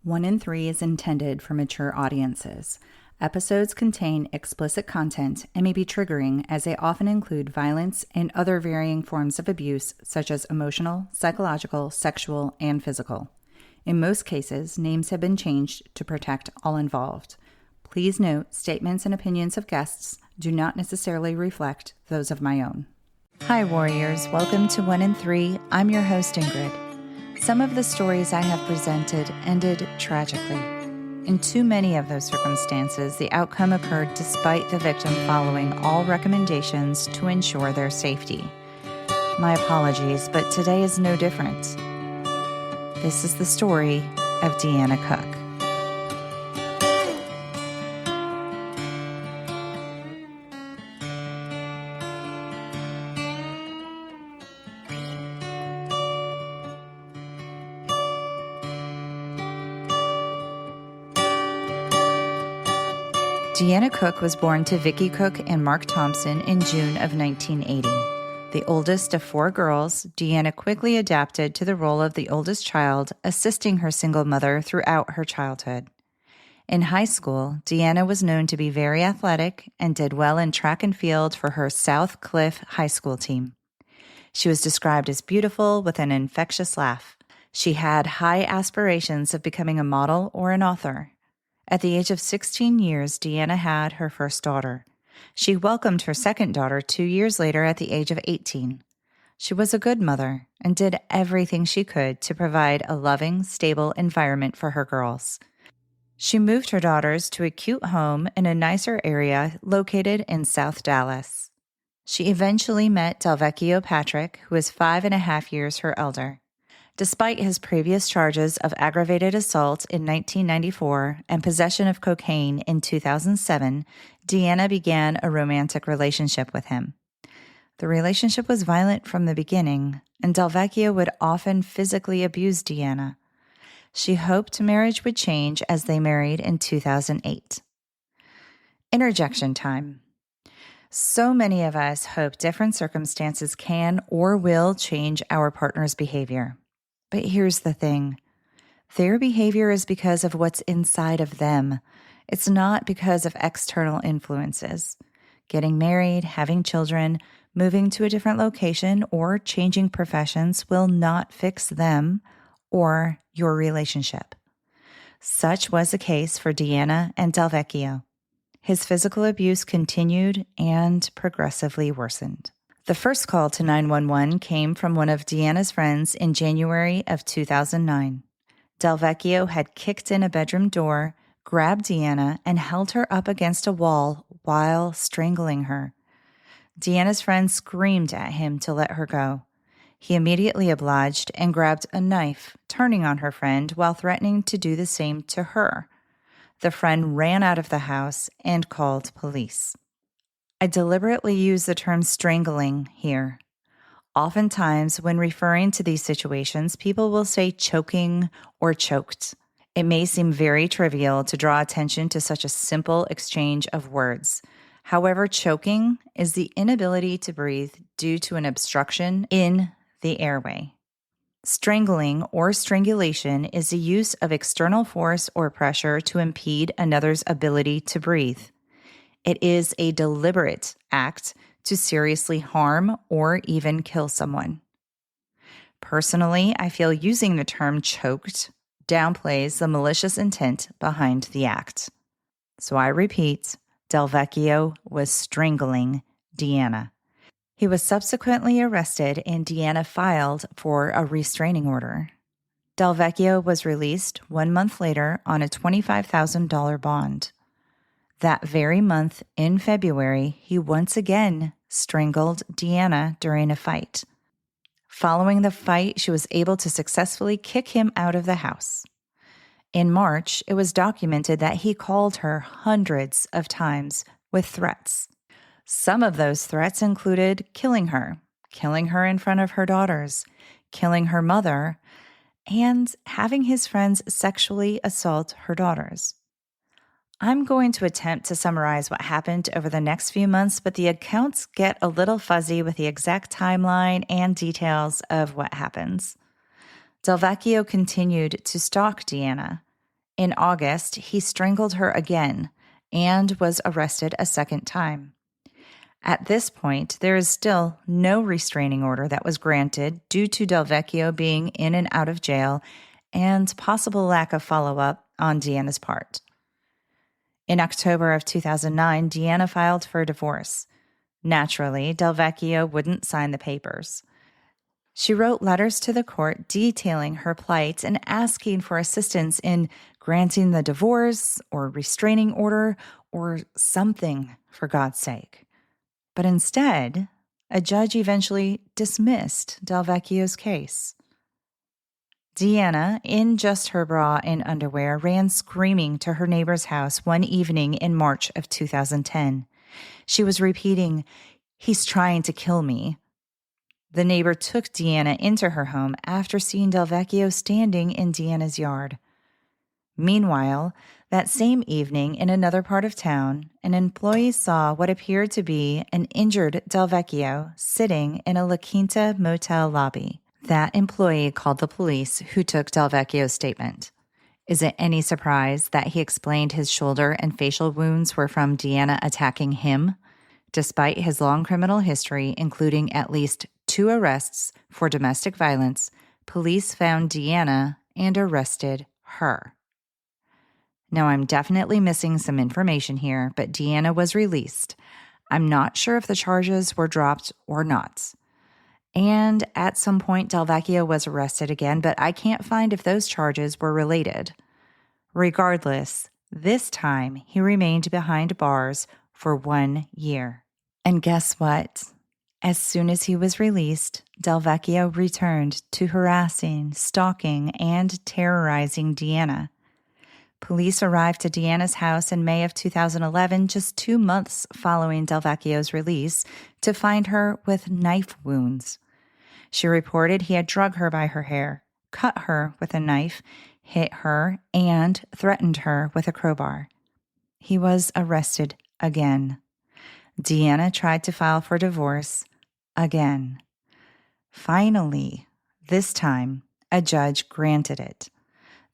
One in Three is intended for mature audiences. Episodes contain explicit content and may be triggering as they often include violence and other varying forms of abuse such as emotional, psychological, sexual, and physical. In most cases, names have been changed to protect all involved. Please note, statements and opinions of guests do not necessarily reflect those of my own. Hi, warriors. Welcome to One in Three. I'm your host, Ingrid. Some of the stories I have presented ended tragically. In too many of those circumstances, the outcome occurred despite the victim following all recommendations to ensure their safety. My apologies, but today is no different. This is the story of Deanna Cook. Deanna Cook was born to Vicki Cook and Mark Thompson in June of 1980. The oldest of four girls, Deanna quickly adapted to the role of the oldest child, assisting her single mother throughout her childhood. In high school, Deanna was known to be very athletic and did well in track and field for her South Cliff High School team. She was described as beautiful with an infectious laugh. She had high aspirations of becoming a model or an author. At the age of 16 years, Deanna had her first daughter. She welcomed her second daughter 2 years later at the age of 18. She was a good mother and did everything she could to provide a loving, stable environment for her girls. She moved her daughters to a cute home in a nicer area located in South Dallas. She eventually met Delvecchio Patrick, who is 5.5 years her elder. Despite his previous charges of aggravated assault in 1994 and possession of cocaine in 2007, Deanna began a romantic relationship with him. The relationship was violent from the beginning, and Delvecchio would often physically abuse Deanna. She hoped marriage would change as they married in 2008. Interjection time. So many of us hope different circumstances can or will change our partner's behavior. But here's the thing. Their behavior is because of what's inside of them. It's not because of external influences. Getting married, having children, moving to a different location, or changing professions will not fix them or your relationship. Such was the case for Deanna and Delvecchio. His physical abuse continued and progressively worsened. The first call to 911 came from one of Deanna's friends in January of 2009. Delvecchio had kicked in a bedroom door, grabbed Deanna, and held her up against a wall while strangling her. Deanna's friend screamed at him to let her go. He immediately obliged and grabbed a knife, turning on her friend while threatening to do the same to her. The friend ran out of the house and called police. I deliberately use the term strangling here. Oftentimes, when referring to these situations, people will say choking or choked. It may seem very trivial to draw attention to such a simple exchange of words. However, choking is the inability to breathe due to an obstruction in the airway. Strangling or strangulation is the use of external force or pressure to impede another's ability to breathe. It is a deliberate act to seriously harm or even kill someone. Personally, I feel using the term choked downplays the malicious intent behind the act. So I repeat, Delvecchio was strangling Deanna. He was subsequently arrested and Deanna filed for a restraining order. Delvecchio was released 1 month later on a $25,000 bond. That very month, in February, he once again strangled Deanna during a fight. Following the fight, she was able to successfully kick him out of the house. In March, it was documented that he called her hundreds of times with threats. Some of those threats included killing her in front of her daughters, killing her mother, and having his friends sexually assault her daughters. I'm going to attempt to summarize what happened over the next few months, but the accounts get a little fuzzy with the exact timeline and details of what happens. Delvecchio continued to stalk Deanna. In August, he strangled her again and was arrested a second time. At this point, there is still no restraining order that was granted due to Delvecchio being in and out of jail and possible lack of follow-up on Deanna's part. In October of 2009, Deanna filed for divorce. Naturally, Delvecchio wouldn't sign the papers. She wrote letters to the court detailing her plight and asking for assistance in granting the divorce or restraining order or something, for God's sake. But instead, a judge eventually dismissed Delvecchio's case. Deanna, in just her bra and underwear, ran screaming to her neighbor's house one evening in March of 2010. She was repeating, "He's trying to kill me." The neighbor took Deanna into her home after seeing Delvecchio standing in Deanna's yard. Meanwhile, that same evening in another part of town, an employee saw what appeared to be an injured Delvecchio sitting in a La Quinta motel lobby. That employee called the police, who took Delvecchio's statement. Is it any surprise that he explained his shoulder and facial wounds were from Deanna attacking him? Despite his long criminal history, including at least 2 arrests for domestic violence, police found Deanna and arrested her. Now, I'm definitely missing some information here, but Deanna was released. I'm not sure if the charges were dropped or not. And at some point, Delvecchio was arrested again, but I can't find if those charges were related. Regardless, this time he remained behind bars for 1 year. And guess what? As soon as he was released, Delvecchio returned to harassing, stalking, and terrorizing Deanna. Police arrived to Deanna's house in May of 2011, just 2 months following Delvecchio's release, to find her with knife wounds. She reported he had drugged her by her hair, cut her with a knife, hit her, and threatened her with a crowbar. He was arrested again. Deanna tried to file for divorce again. Finally, this time, a judge granted it.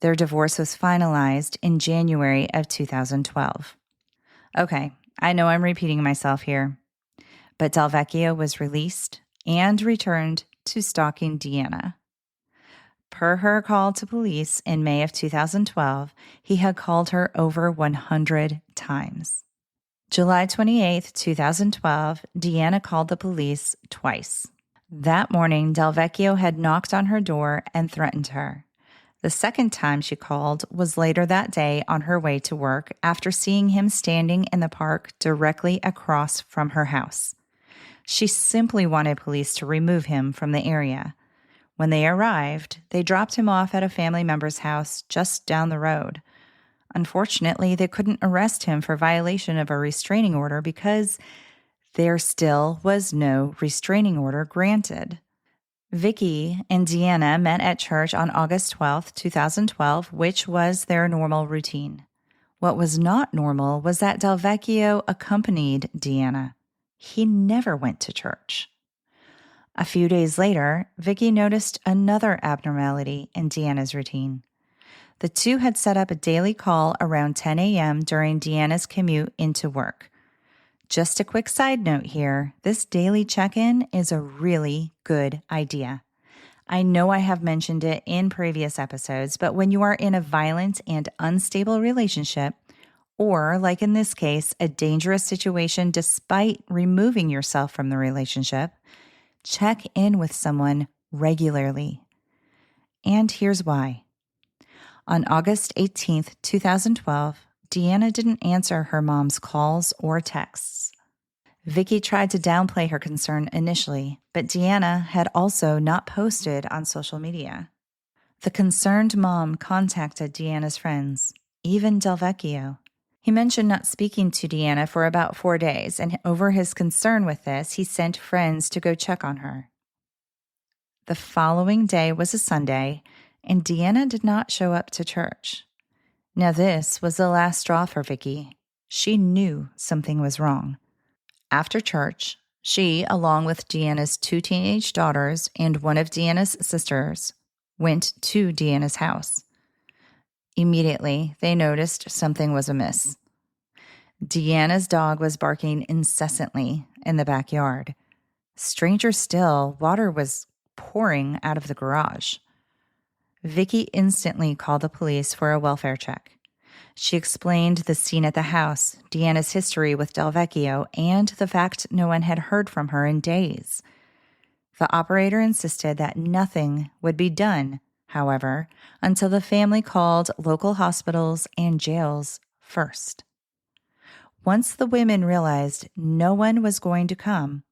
Their divorce was finalized in January of 2012. Okay, I know I'm repeating myself here, but Delvecchio was released and returned to stalking Deanna. Per her call to police in May of 2012, he had called her over 100 times. July 28, 2012, Deanna called the police twice. That morning, Delvecchio had knocked on her door and threatened her. The second time she called was later that day on her way to work after seeing him standing in the park directly across from her house. She simply wanted police to remove him from the area. When they arrived, they dropped him off at a family member's house just down the road. Unfortunately, they couldn't arrest him for violation of a restraining order because there still was no restraining order granted. Vicky and Deanna met at church on August 12, 2012, which was their normal routine. What was not normal was that Delvecchio accompanied Deanna. He never went to church. A few days later, Vicky noticed another abnormality in Deanna's routine. The two had set up a daily call around 10 a.m. during Deanna's commute into work. Just a quick side note here, this daily check-in is a really good idea. I know I have mentioned it in previous episodes, but when you are in a violent and unstable relationship, or like in this case, a dangerous situation despite removing yourself from the relationship, check in with someone regularly. And here's why. On August 18th, 2012, Deanna didn't answer her mom's calls or texts. Vicky tried to downplay her concern initially, but Deanna had also not posted on social media. The concerned mom contacted Deanna's friends, even Delvecchio. He mentioned not speaking to Deanna for about 4 days, and over his concern with this, he sent friends to go check on her. The following day was a Sunday, and Deanna did not show up to church. Now this was the last straw for Vicky. She knew something was wrong. After church, she, along with Deanna's 2 teenage daughters and one of Deanna's sisters, went to Deanna's house. Immediately, they noticed something was amiss. Deanna's dog was barking incessantly in the backyard. Stranger still, water was pouring out of the garage. Vicky instantly called the police for a welfare check. She explained the scene at the house, Deanna's history with Delvecchio, and the fact no one had heard from her in days. The operator insisted that nothing would be done, however, until the family called local hospitals and jails first. Once the women realized no one was going to come,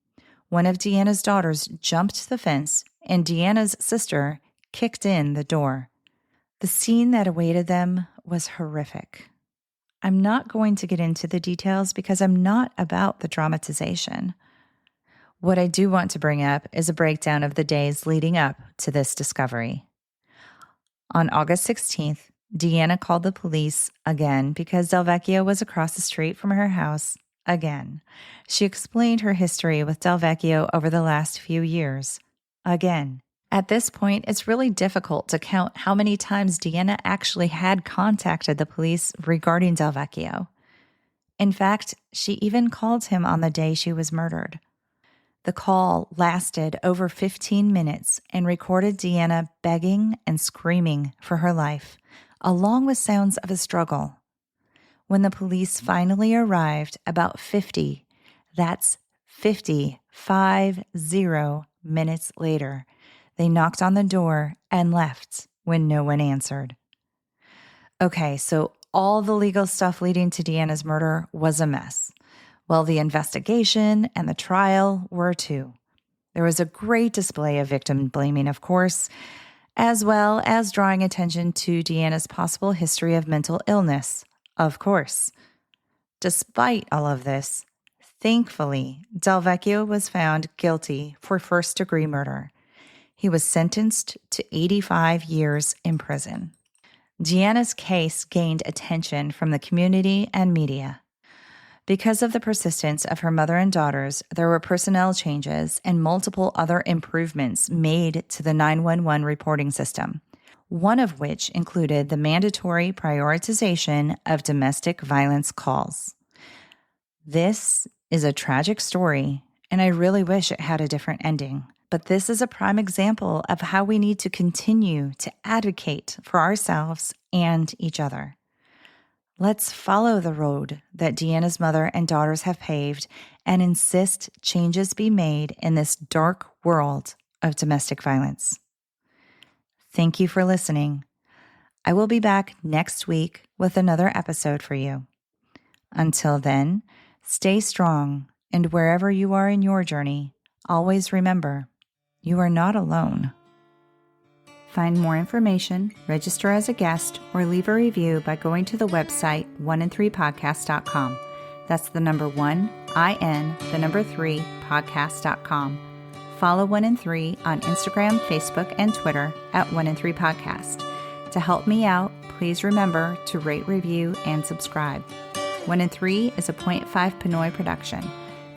one of Deanna's daughters jumped the fence and Deanna's sister kicked in the door. The scene that awaited them was horrific. I'm not going to get into the details because I'm not about the dramatization. What I do want to bring up is a breakdown of the days leading up to this discovery. On August 16th, Deanna called the police again because Delvecchio was across the street from her house again. She explained her history with Delvecchio over the last few years again. At this point, it's really difficult to count how many times Deanna actually had contacted the police regarding Delvecchio. In fact, she even called him on the day she was murdered. The call lasted over 15 minutes and recorded Deanna begging and screaming for her life, along with sounds of a struggle. When the police finally arrived about 50 minutes later, they knocked on the door and left when no one answered. Okay, so all the legal stuff leading to Deanna's murder was a mess. Well, the investigation and the trial were too. There was a great display of victim blaming, of course, as well as drawing attention to Deanna's possible history of mental illness, of course. Despite all of this, thankfully, Delvecchio was found guilty for first-degree murder. He was sentenced to 85 years in prison. Deanna's case gained attention from the community and media. Because of the persistence of her mother and daughters, there were personnel changes and multiple other improvements made to the 911 reporting system, one of which included the mandatory prioritization of domestic violence calls. This is a tragic story, and I really wish it had a different ending. But this is a prime example of how we need to continue to advocate for ourselves and each other. Let's follow the road that Deanna's mother and daughters have paved and insist changes be made in this dark world of domestic violence. Thank you for listening. I will be back next week with another episode for you. Until then, stay strong, and wherever you are in your journey, always remember, you are not alone. Find more information, register as a guest, or leave a review by going to the website 1in3podcast.com. That's the number 1, IN, the number 3, podcast.com. Follow 1in3 on Instagram, Facebook, and Twitter at 1in3podcast. To help me out, please remember to rate, review, and subscribe. 1in3 is a .5 Pinoy production.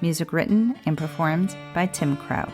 Music written and performed by Tim Crow.